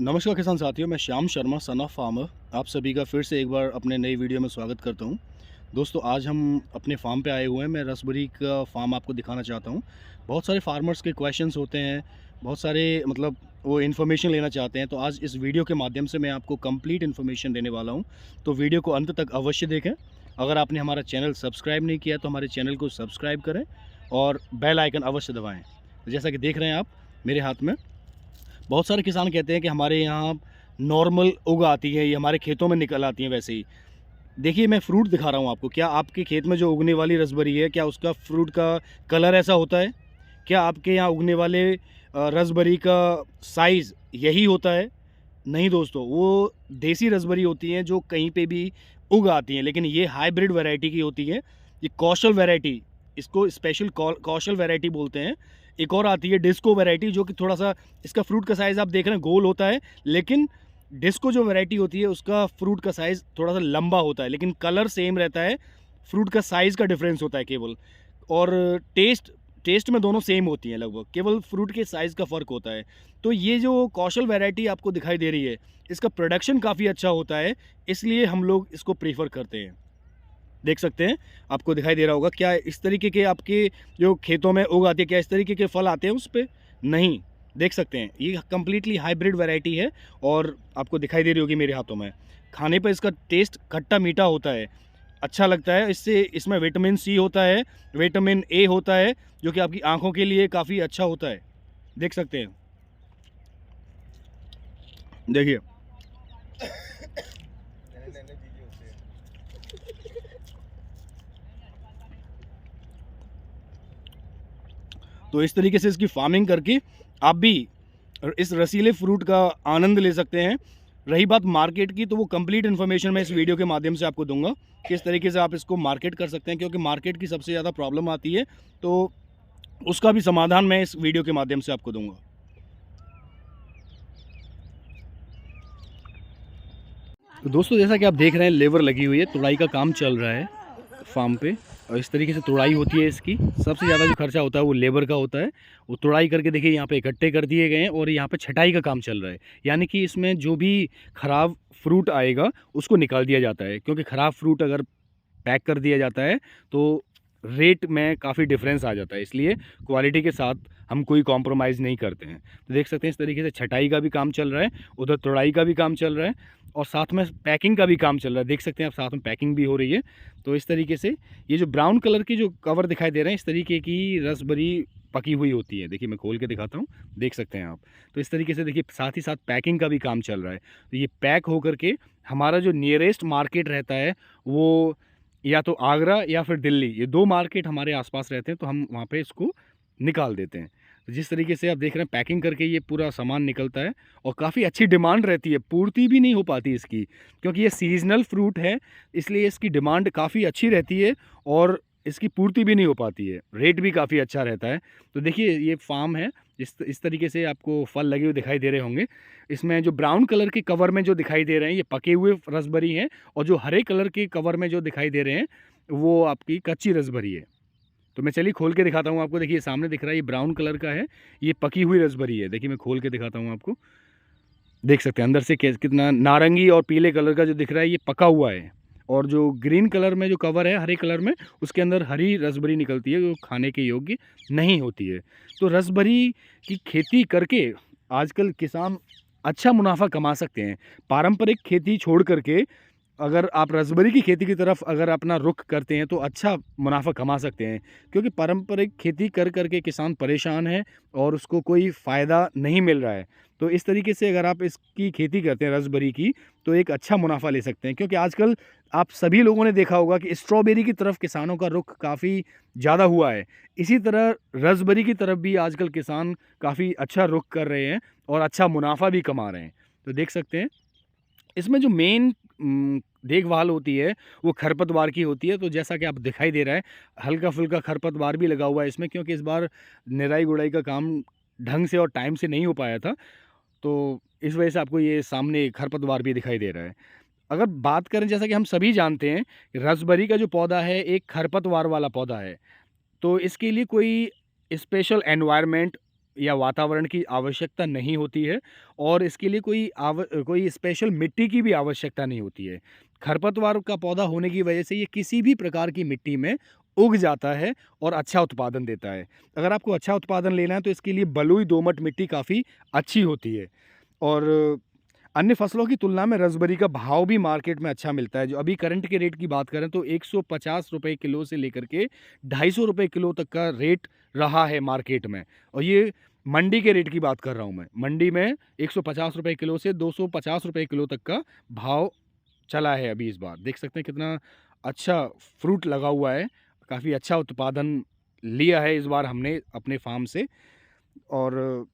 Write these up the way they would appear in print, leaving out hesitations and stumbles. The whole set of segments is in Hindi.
नमस्कार किसान साथियों, मैं Shyam Sharma son of farmer आप सभी का फिर से एक बार अपने नई वीडियो में स्वागत करता हूं। दोस्तों, आज हम अपने फार्म पे आए हुए हैं। मैं रसबेरी का फार्म आपको दिखाना चाहता हूं। बहुत सारे फार्मर्स के क्वेश्चंस होते हैं, बहुत सारे मतलब वो इन्फॉर्मेशन लेना चाहते हैं। तो आज इस वीडियो के माध्यम से मैं आपको कंप्लीट इन्फॉर्मेशन देने वाला हूं। तो वीडियो को अंत तक अवश्य देखें। अगर आपने हमारा चैनल सब्सक्राइब नहीं किया तो हमारे चैनल को सब्सक्राइब करें और बेल आइकन अवश्य दबाएँ। जैसा कि देख रहे हैं आप मेरे हाथ में, बहुत सारे किसान कहते हैं कि हमारे यहाँ नॉर्मल उग आती है, ये हमारे खेतों में निकल आती हैं वैसे ही। देखिए, मैं फ्रूट दिखा रहा हूँ आपको। क्या आपके खेत में जो उगने वाली रसबेरी है, क्या उसका फ्रूट का कलर ऐसा होता है? क्या आपके यहाँ उगने वाले रसबेरी का साइज़ यही होता है? नहीं दोस्तों, वो देसी रसबेरी होती हैं जो कहीं पे भी उग आती हैं, लेकिन ये हाइब्रिड वैरायटी की होती है। ये कौशल वैरायटी, इसको स्पेशल कौशल वैरायटी बोलते हैं। एक और आती है डिस्को वैरायटी, जो कि थोड़ा-सा इसका फ्रूट का साइज़ आप देख रहे हैं गोल होता है, लेकिन डिस्को जो वैरायटी होती है उसका फ्रूट का साइज़ थोड़ा-सा लंबा होता है, लेकिन कलर सेम रहता है, फ्रूट का साइज़ का डिफरेंस होता है केवल। और टेस्ट टेस्ट में दोनों सेम होती हैं लगभग, केवल फ्रूट के साइज़ का फ़र्क होता है। तो ये जो कौशल वैरायटी आपको दिखाई दे रही है, इसका प्रोडक्शन काफ़ी अच्छा होता है, इसलिए हम लोग इसको प्रेफ़र करते हैं। देख सकते हैं, आपको दिखाई दे रहा होगा। क्या इस तरीके के आपके जो खेतों में उग आती है, क्या इस तरीके के फल आते हैं उस पे? नहीं, देख सकते हैं। ये कंप्लीटली हाइब्रिड वैरायटी है और आपको दिखाई दे रही होगी मेरे हाथों में। खाने पे इसका टेस्ट खट्टा-मीठा होता है, अच्छा लगता है। इससे इसमें विटामिन सी होता है, विटामिन ए होता है, जो कि आपकी आँखों के लिए काफ़ी अच्छा होता है। देख सकते हैं। देखिए, तो इस तरीके से इसकी फार्मिंग करके आप भी इस रसीले फ्रूट का आनंद ले सकते हैं। रही बात मार्केट की, तो वो कंप्लीट इन्फॉर्मेशन मैं इस वीडियो के माध्यम से आपको दूंगा, किस तरीके से आप इसको मार्केट कर सकते हैं, क्योंकि मार्केट की सबसे ज़्यादा प्रॉब्लम आती है। तो उसका भी समाधान मैं इस वीडियो के माध्यम से आपको दूंगा। तो दोस्तों, जैसा कि आप देख रहे हैं, लेबर लगी हुई है, तुड़ाई का काम चल रहा है फार्म पे। और इस तरीके से तुड़ाई होती है इसकी। सबसे ज़्यादा जो खर्चा होता है वो लेबर का होता है। वो तुड़ाई करके देखिए यहाँ पे इकट्ठे कर दिए गए हैं और यहाँ पे छटाई का काम चल रहा है। यानी कि इसमें जो भी ख़राब फ्रूट आएगा उसको निकाल दिया जाता है, क्योंकि ख़राब फ्रूट अगर पैक कर दिया जाता है तो रेट में काफ़ी डिफरेंस आ जाता है, इसलिए क्वालिटी के साथ हम कोई कॉम्प्रोमाइज़ नहीं करते हैं। तो देख सकते हैं इस तरीके से छटाई का भी काम चल रहा है, उधर तुड़ाई का भी काम चल रहा है और साथ में पैकिंग का भी काम चल रहा है। देख सकते हैं आप, साथ में पैकिंग भी हो रही है। तो इस तरीके से ये जो ब्राउन कलर के जो कवर दिखाई दे रहे हैं, इस तरीके की रसबेरी पकी हुई होती है। देखिए, मैं खोल के दिखाता हूँ, देख सकते हैं आप। तो इस तरीके से देखिए, साथ ही साथ पैकिंग का भी काम चल रहा है। तो ये पैक होकर के हमारा जो नियरेस्ट मार्केट रहता है, वो या तो आगरा या फिर दिल्ली, ये 2 मार्केट हमारे आसपास रहते हैं, तो हम वहाँ पे इसको निकाल देते हैं। तो जिस तरीके से आप देख रहे हैं, पैकिंग करके ये पूरा सामान निकलता है और काफ़ी अच्छी डिमांड रहती है, पूर्ति भी नहीं हो पाती इसकी, क्योंकि ये सीज़नल फ्रूट है, इसलिए इसकी डिमांड काफ़ी अच्छी रहती है और इसकी पूर्ति भी नहीं हो पाती है, रेट भी काफ़ी अच्छा रहता है। तो देखिए, ये फार्म है, इस तरीके से आपको फल लगे हुए दिखाई दे रहे होंगे। इसमें जो ब्राउन कलर के कवर में जो दिखाई दे रहे हैं, ये पके हुए रसबेरी हैं और जो हरे कलर के कवर में जो दिखाई दे रहे हैं, वो आपकी कच्ची रसबेरी है। तो मैं चलिए खोल के दिखाता हूँ आपको। देखिए, सामने दिख रहा है, ये ब्राउन कलर का है, ये पकी हुई रसबेरी है। देखिए, मैं खोल के दिखाता हूँ आपको। देख सकते हैं अंदर से कितना नारंगी और पीले कलर का जो दिख रहा है, ये पका हुआ है। और जो ग्रीन कलर में जो कवर है, हरे कलर में, उसके अंदर हरी रसबेरी निकलती है, जो खाने के योग्य नहीं होती है। तो रसबेरी की खेती करके आजकल किसान अच्छा मुनाफा कमा सकते हैं। पारंपरिक खेती छोड़ करके अगर आप रसबेरी की खेती की तरफ अगर अपना रुख करते हैं, तो अच्छा मुनाफा कमा सकते हैं, क्योंकि पारंपरिक खेती कर करके किसान परेशान है और उसको कोई फ़ायदा नहीं मिल रहा है। तो इस तरीके से अगर आप इसकी खेती करते हैं रसबेरी की, तो एक अच्छा मुनाफा ले सकते हैं, क्योंकि आजकल आप सभी लोगों ने देखा होगा कि स्ट्रॉबेरी की तरफ किसानों का रुख काफ़ी ज़्यादा हुआ है। इसी तरह रसबेरी की तरफ भी आजकल किसान काफ़ी अच्छा रुख कर रहे हैं और अच्छा मुनाफा भी कमा रहे हैं। तो देख सकते हैं, इसमें जो मेन देखभाल होती है वो खरपतवार की होती है। तो जैसा कि आप दिखाई दे रहा है, हल्का-फुल्का खरपतवार भी लगा हुआ है इसमें, क्योंकि इस बार निराई-गुड़ाई का काम ढंग से और टाइम से नहीं हो पाया था। तो इस वजह से आपको ये सामने खरपतवार भी दिखाई दे रहा है। अगर बात करें, जैसा कि हम सभी जानते हैं, रसबेरी का जो पौधा है एक खरपतवार वाला पौधा है। तो इसके लिए कोई स्पेशल एनवायरनमेंट या वातावरण की आवश्यकता नहीं होती है और इसके लिए कोई स्पेशल मिट्टी की भी आवश्यकता नहीं होती है। खरपतवार का पौधा होने की वजह से ये किसी भी प्रकार की मिट्टी में उग जाता है और अच्छा उत्पादन देता है। अगर आपको अच्छा उत्पादन लेना है तो इसके लिए बलुई दोमट मिट्टी काफ़ी अच्छी होती है। और अन्य फसलों की तुलना में रसबेरी का भाव भी मार्केट में अच्छा मिलता है। जो अभी करंट के रेट की बात करें तो 150 रुपए किलो से लेकर के 250 रुपए किलो तक का रेट रहा है मार्केट में। और ये मंडी के रेट की बात कर रहा हूँ मैं। मंडी में 150 रुपए किलो से 250 रुपए किलो तक का भाव चला है अभी इस बार। देख सकते हैं कितना अच्छा फ्रूट लगा हुआ है, काफ़ी अच्छा उत्पादन लिया है इस बार हमने अपने फार्म से। और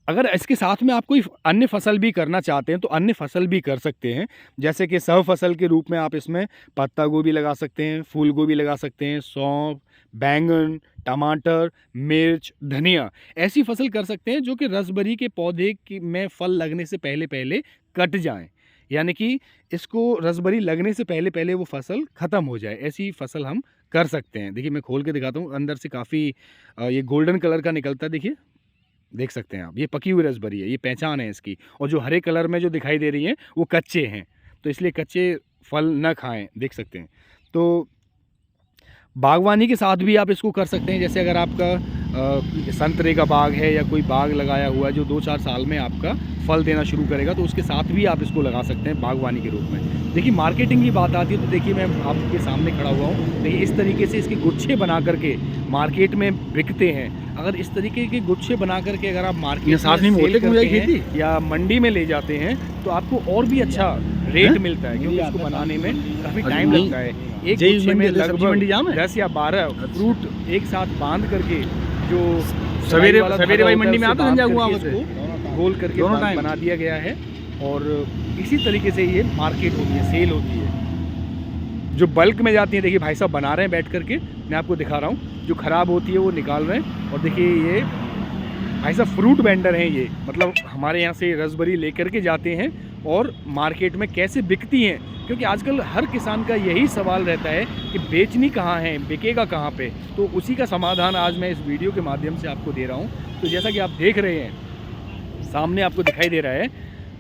अगर इसके साथ में आप कोई अन्य फसल भी करना चाहते हैं तो अन्य फसल भी कर सकते हैं। जैसे कि सह फसल के रूप में आप इसमें पत्ता गोभी लगा सकते हैं, फूल गोभी लगा सकते हैं, सौंफ, बैंगन, टमाटर, मिर्च, धनिया ऐसी फसल कर सकते हैं जो कि रसबेरी के पौधे की में फल लगने से पहले पहले कट जाएं। यानी कि इसको रसबेरी लगने से पहले पहले वो फसल ख़त्म हो जाए, ऐसी फसल हम कर सकते हैं। देखिए मैं खोल के दिखाता हूँ, अंदर से काफ़ी ये गोल्डन कलर का निकलता है। देखिए देख सकते हैं आप, ये पकी हुई रसबेरी है, ये पहचान है इसकी। और जो हरे कलर में जो दिखाई दे रही हैं वो कच्चे हैं, तो इसलिए कच्चे फल न खाएं। देख सकते हैं। तो बागवानी के साथ भी आप इसको कर सकते हैं। जैसे अगर आपका संतरे का बाग है या कोई बाग लगाया हुआ है जो 2-4 साल में आपका फल देना शुरू करेगा, तो उसके साथ भी आप इसको लगा सकते हैं बागवानी के रूप में। देखिए मार्केटिंग की बात आती है तो देखिए मैं आपके सामने खड़ा हुआ हूँ। देखिए इस तरीके से इसके गुच्छे बना करके मार्केट में बिकते हैं। अगर इस तरीके के गुच्छे बना करके अगर आप मार्केट में सेल करते हैं या मंडी में ले जाते हैं तो आपको और भी अच्छा रेट मिलता है, क्योंकि इसको बनाने में काफ़ी टाइम लगता है। एक गुच्छे में लगभग 10 या 12 फ्रूट एक साथ बांध करके जो सवेरे भाई मंडी में आता है उसको गोल करके बना दिया गया है। और इसी तरीके से ये मार्केट होती है, सेल होती है। जो बल्क में जाती है, देखिए भाई साहब बना रहे हैं बैठ करके, मैं आपको दिखा रहा हूँ। जो ख़राब होती है वो निकाल रहे हैं। और देखिए ये भाई साहब फ्रूट वेंडर हैं, ये मतलब हमारे यहाँ से रसबेरी लेकर के जाते हैं और मार्केट में कैसे बिकती हैं। क्योंकि आजकल हर किसान का यही सवाल रहता है कि बेचनी कहाँ है, बिकेगा कहाँ पे। तो उसी का समाधान आज मैं इस वीडियो के माध्यम से आपको दे रहा हूँ। तो जैसा कि आप देख रहे हैं सामने आपको दिखाई दे रहा है,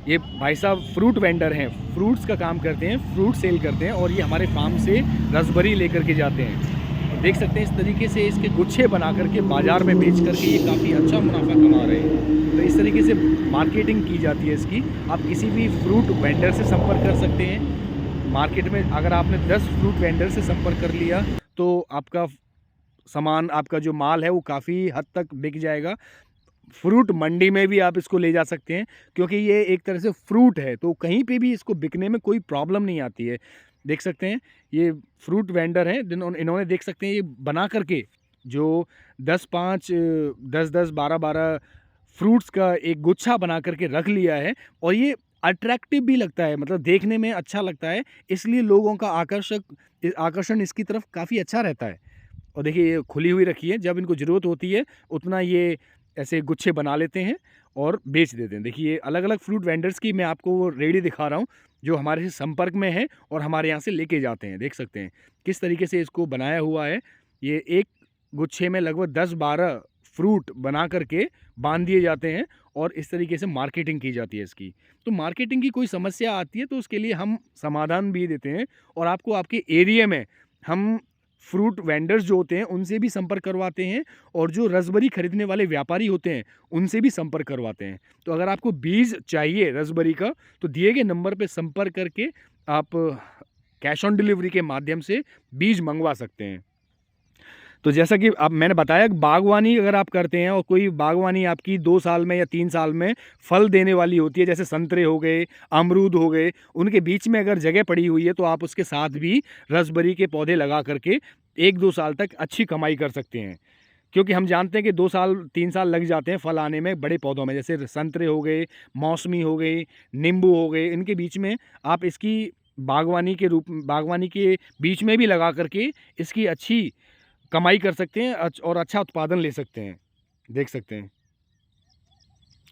ये भाई साहब फ्रूट वेंडर हैं, फ्रूट्स का काम करते हैं, फ्रूट सेल करते हैं और ये हमारे फार्म से रसबेरी लेकर के जाते हैं। देख सकते हैं इस तरीके से इसके गुच्छे बना करके बाज़ार में बेच करके ये काफ़ी अच्छा मुनाफा कमा रहे हैं। तो इस तरीके से मार्केटिंग की जाती है इसकी। आप किसी भी फ्रूट वेंडर से संपर्क कर सकते हैं। मार्केट में अगर आपने 10 फ्रूट वेंडर से संपर्क कर लिया तो आपका सामान, आपका जो माल है वो काफ़ी हद तक बिक जाएगा। फ्रूट मंडी में भी आप इसको ले जा सकते हैं, क्योंकि ये एक तरह से फ्रूट है तो कहीं पे भी इसको बिकने में कोई प्रॉब्लम नहीं आती है। देख सकते हैं ये फ्रूट वेंडर हैं, इन्होंने देख सकते हैं ये बना करके जो 10-10, 12-12 फ्रूट्स का एक गुच्छा बना करके रख लिया है। और ये अट्रैक्टिव भी लगता है, मतलब देखने में अच्छा लगता है, इसलिए लोगों का आकर्षण इसकी तरफ काफ़ी अच्छा रहता है। और देखिए ये खुली हुई रखी है, जब इनको ज़रूरत होती है उतना ये ऐसे गुच्छे बना लेते हैं और बेच देते हैं। देखिए अलग अलग फ्रूट वेंडर्स की मैं आपको वो रेडी दिखा रहा हूँ जो हमारे से संपर्क में है और हमारे यहाँ से लेके जाते हैं। देख सकते हैं किस तरीके से इसको बनाया हुआ है। ये एक गुच्छे में लगभग 10-12 फ्रूट बना करके बांध दिए जाते हैं और इस तरीके से मार्केटिंग की जाती है इसकी। तो मार्केटिंग की कोई समस्या आती है तो उसके लिए हम समाधान भी देते हैं और आपको आपके एरिया में हम फ्रूट वेंडर्स जो होते हैं उनसे भी संपर्क करवाते हैं और जो रसबेरी खरीदने वाले व्यापारी होते हैं उनसे भी संपर्क करवाते हैं। तो अगर आपको बीज चाहिए रसबेरी का तो दिए गए नंबर पे संपर्क करके आप कैश ऑन डिलीवरी के माध्यम से बीज मंगवा सकते हैं। तो जैसा कि अब मैंने बताया, बागवानी अगर आप करते हैं और कोई बागवानी आपकी 2 साल में या 3 साल में फल देने वाली होती है, जैसे संतरे हो गए, अमरूद हो गए, उनके बीच में अगर जगह पड़ी हुई है तो आप उसके साथ भी रसबेरी के पौधे लगा करके 1-2 साल तक अच्छी कमाई कर सकते हैं। क्योंकि हम जानते हैं कि 2 साल 3 साल लग जाते हैं फल आने में बड़े पौधों में, जैसे संतरे हो गए, मौसमी हो गई, नींबू हो गए। इनके बीच में आप इसकी बागवानी के बीच में भी लगा करके इसकी अच्छी कमाई कर सकते हैं और अच्छा उत्पादन ले सकते हैं। देख सकते हैं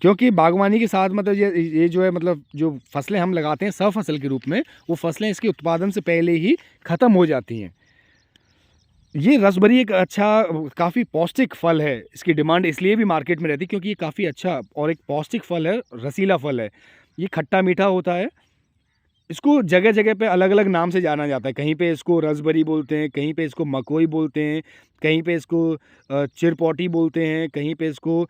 क्योंकि बागवानी के साथ मतलब ये जो है, मतलब जो फसलें हम लगाते हैं सह फसल के रूप में, वो फसलें इसके उत्पादन से पहले ही ख़त्म हो जाती हैं। ये रसबेरी एक अच्छा काफ़ी पौष्टिक फल है। इसकी डिमांड इसलिए भी मार्केट में रहती है क्योंकि ये काफ़ी अच्छा और एक पौष्टिक फल है, रसीला फल है। ये खट्टा-मीठा होता है। इसको जगह-जगह पे अलग-अलग नाम से जाना जाता है। कहीं पे इसको रसबेरी बोलते हैं, कहीं पे इसको मकोई बोलते हैं, कहीं पे इसको चिरपौटी बोलते हैं, कहीं पे इसको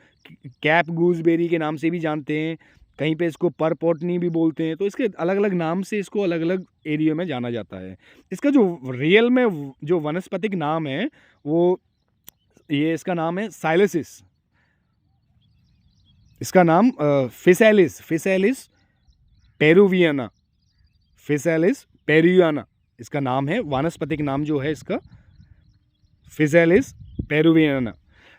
कैप गूसबेरी के नाम से भी जानते हैं, कहीं पे इसको परपोटनी भी बोलते हैं। तो इसके अलग-अलग नाम से इसको अलग-अलग एरिया में जाना जाता है। इसका जो रियल में जो वानस्पतिक नाम है, वो ये इसका नाम है साइलेसिस। इसका नाम फिसैलिस पेरुवियाना, फिसैलिस पेरुवियाना इसका नाम है। वानस्पतिक नाम जो है इसका फिसैलिस पेरुवियाना।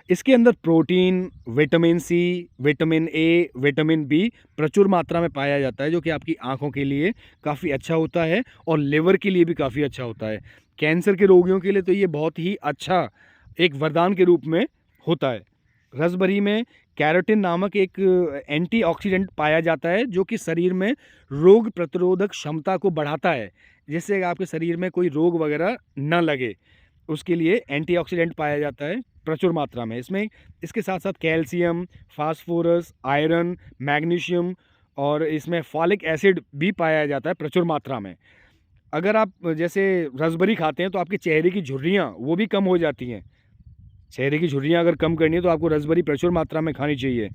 इसके अंदर protein, vitamin C, vitamin A, vitamin B प्रचुर मात्रा में पाया जाता है, जो कि आपकी आँखों के लिए काफ़ी अच्छा होता है और लिवर के लिए भी काफ़ी अच्छा होता है। कैंसर के रोगियों के लिए तो ये बहुत ही अच्छा एक वरदान के रूप में होता है। रसबेरी में कैरोटीन नामक एक एंटीऑक्सीडेंट पाया जाता है, जो कि शरीर में रोग प्रतिरोधक क्षमता को बढ़ाता है, जिससे आपके शरीर में कोई रोग वगैरह न लगे। उसके लिए एंटीऑक्सीडेंट पाया जाता है प्रचुर मात्रा में। इसमें इसके साथ-साथ कैल्शियम, फास्फोरस, आयरन, मैग्नीशियम और इसमें फॉलिक एसिड भी पाया जाता है प्रचुर मात्रा में। अगर आप जैसे रसबेरी खाते हैं तो आपके चेहरे की झुर्रियाँ वो भी कम हो जाती हैं। चेहरे की झुर्रियाँ अगर कम करनी है तो आपको रसबेरी प्रचुर मात्रा में खानी चाहिए।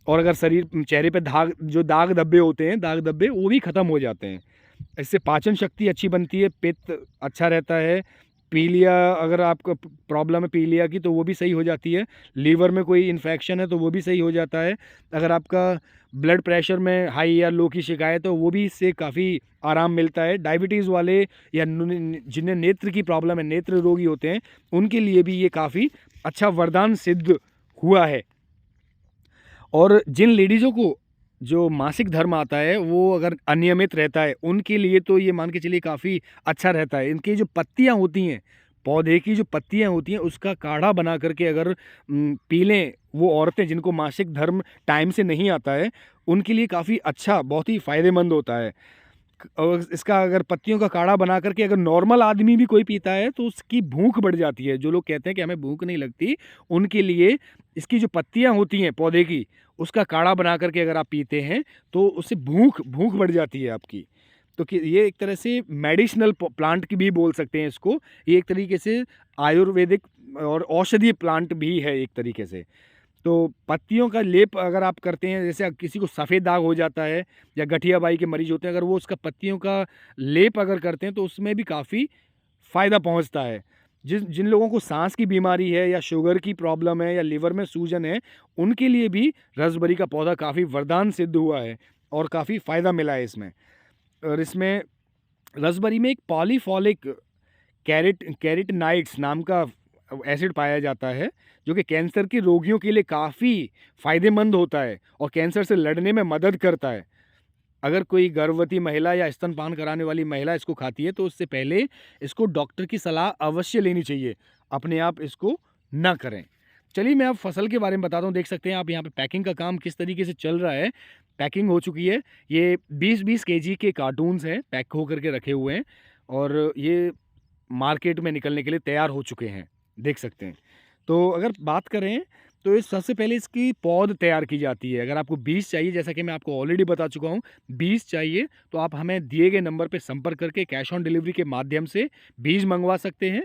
और अगर चेहरे पे दाग धब्बे होते हैं, दाग धब्बे वो भी ख़त्म हो जाते हैं। इससे पाचन शक्ति अच्छी बनती है, पित्त अच्छा रहता है। पीलिया, अगर आपको प्रॉब्लम है पीलिया की, तो वो भी सही हो जाती है। लीवर में कोई इन्फेक्शन है तो वो भी सही हो जाता है। अगर आपका ब्लड प्रेशर में हाई या लो की शिकायत है, वो भी इससे काफ़ी आराम मिलता है। डायबिटीज़ वाले या जिन्हें नेत्र की प्रॉब्लम है, नेत्र रोगी होते हैं, उनके लिए भी ये काफ़ी अच्छा वरदान सिद्ध हुआ है। और जिन लेडीज़ों को जो मासिक धर्म आता है, वो अगर अनियमित रहता है, उनके लिए तो ये मान के चलिए काफ़ी अच्छा रहता है। इनकी जो पत्तियाँ होती हैं, पौधे की जो पत्तियाँ होती हैं, उसका काढ़ा बना करके अगर पी लें, वो औरतें जिनको मासिक धर्म टाइम से नहीं आता है, उनके लिए काफ़ी अच्छा, बहुत ही फ़ायदेमंद होता है। और इसका अगर पत्तियों का काढ़ा बना करके अगर नॉर्मल आदमी भी कोई पीता है, तो उसकी भूख बढ़ जाती है। जो लोग कहते हैं कि हमें भूख नहीं लगती, उनके लिए इसकी जो पत्तियाँ होती हैं पौधे की, उसका काढ़ा बना करके अगर आप पीते हैं, तो उससे भूख भूख बढ़ जाती है आपकी। तो कि ये एक तरह से मेडिसिनल प्लांट की भी बोल सकते हैं इसको। ये एक तरीके से आयुर्वेदिक और औषधीय प्लांट भी है एक तरीके से। तो पत्तियों का लेप अगर आप करते हैं, जैसे किसी को सफ़ेद दाग हो जाता है या गठियाबाई के मरीज़ होते हैं, अगर वो उसका पत्तियों का लेप अगर करते हैं, तो उसमें भी काफ़ी फ़ायदा पहुंचता है। जिन लोगों को सांस की बीमारी है या शुगर की प्रॉब्लम है या लिवर में सूजन है, उनके लिए भी रसबेरी का पौधा काफ़ी वरदान सिद्ध हुआ है और काफ़ी फ़ायदा मिला है इसमें। और इसमें रसबेरी में एक पॉलीफॉलिक कैरेटिनॉइड्स नाम का एसिड पाया जाता है, जो कि कैंसर के रोगियों के लिए काफ़ी फ़ायदेमंद होता है और कैंसर से लड़ने में मदद करता है। अगर कोई गर्भवती महिला या स्तनपान कराने वाली महिला इसको खाती है, तो उससे पहले इसको डॉक्टर की सलाह अवश्य लेनी चाहिए। अपने आप इसको ना करें। चलिए मैं अब फसल के बारे में बताता हूँ। देख सकते हैं आप यहाँ पे पैकिंग का काम किस तरीके से चल रहा है। पैकिंग हो चुकी है। ये 20-20 केजी के कार्टून्स हैं, पैक होकर के रखे हुए हैं और ये मार्केट में निकलने के लिए तैयार हो चुके हैं, देख सकते हैं। तो अगर बात करें, तो ये सबसे पहले इसकी पौध तैयार की जाती है। अगर आपको बीज चाहिए, जैसा कि मैं आपको ऑलरेडी बता चुका हूँ, बीज चाहिए तो आप हमें दिए गए नंबर पे संपर्क करके कैश ऑन डिलीवरी के माध्यम से बीज मंगवा सकते हैं।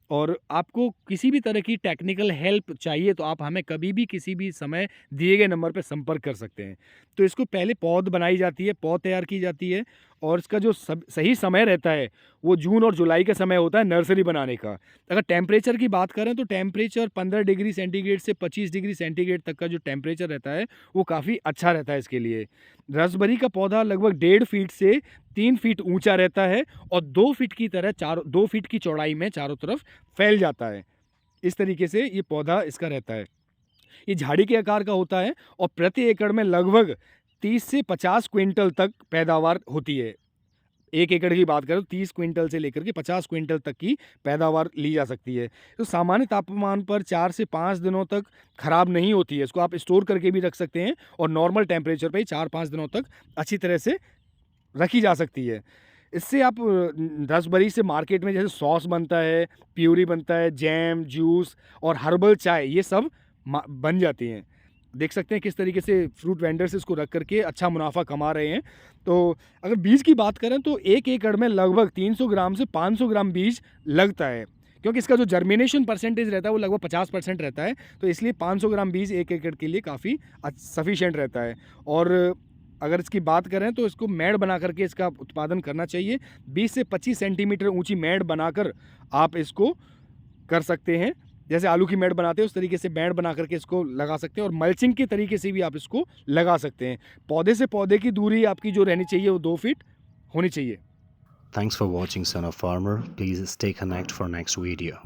और आपको किसी भी तरह की टेक्निकल हेल्प चाहिए, तो आप हमें कभी भी किसी भी समय दिए गए नंबर पे संपर्क कर सकते हैं। तो इसको पहले पौध बनाई जाती है, पौध तैयार की जाती है और इसका जो सही समय रहता है, वो जून और जुलाई का समय होता है नर्सरी बनाने का। अगर टेम्परेचर की बात करें, तो टेम्परेचर 15 डिग्री सेंटीग्रेड से 25 डिग्री सेंटीग्रेड तक का जो टेम्परेचर रहता है, वो काफ़ी अच्छा रहता है इसके लिए। रसबेरी का पौधा लगभग 1.5 फीट से 3 फीट ऊंचा रहता है और 2 फीट की तरह 2 फीट की चौड़ाई में चारों तरफ फैल जाता है। इस तरीके से ये पौधा इसका रहता है। ये झाड़ी के आकार का होता है और प्रति एकड़ में लगभग 30 से 50 क्विंटल तक पैदावार होती है। 1 एकड़ की बात करें तो 30 क्विंटल से लेकर के 50 क्विंटल तक की पैदावार ली जा सकती है। तो सामान्य तापमान पर 4 से 5 दिनों तक खराब नहीं होती है। इसको आप स्टोर करके भी रख सकते हैं और नॉर्मल टेम्परेचर पे 4-5 दिनों तक अच्छी तरह से रखी जा सकती है। इससे आप रसबेरी से मार्केट में जैसे सॉस बनता है, प्यूरी बनता है, जैम, जूस और हर्बल चाय, ये सब बन जाती हैं। देख सकते हैं किस तरीके से फ्रूट वेंडर्स इसको रख करके अच्छा मुनाफा कमा रहे हैं। तो अगर बीज की बात करें तो 1 एकड़ में लगभग 300 ग्राम से 500 ग्राम बीज लगता है, क्योंकि इसका जो जर्मिनेशन परसेंटेज रहता है वो लगभग 50% रहता है। तो इसलिए 500 ग्राम बीज 1 एकड़ के लिए काफ़ी सफिशिएंट रहता है। और अगर इसकी बात करें तो इसको मेड़ बना करके इसका उत्पादन करना चाहिए। 20 से 25 सेंटीमीटर ऊंची मेड़ बनाकर आप इसको कर सकते हैं। जैसे आलू की मेड़ बनाते हैं उस तरीके से मेड़ बना करके इसको लगा सकते हैं, और मल्चिंग के तरीके से भी आप इसको लगा सकते हैं। पौधे से पौधे की दूरी आपकी जो रहनी चाहिए वो 2 फीट होनी चाहिए। Thanks for watching Son of Farmer. Please stay connected for next video.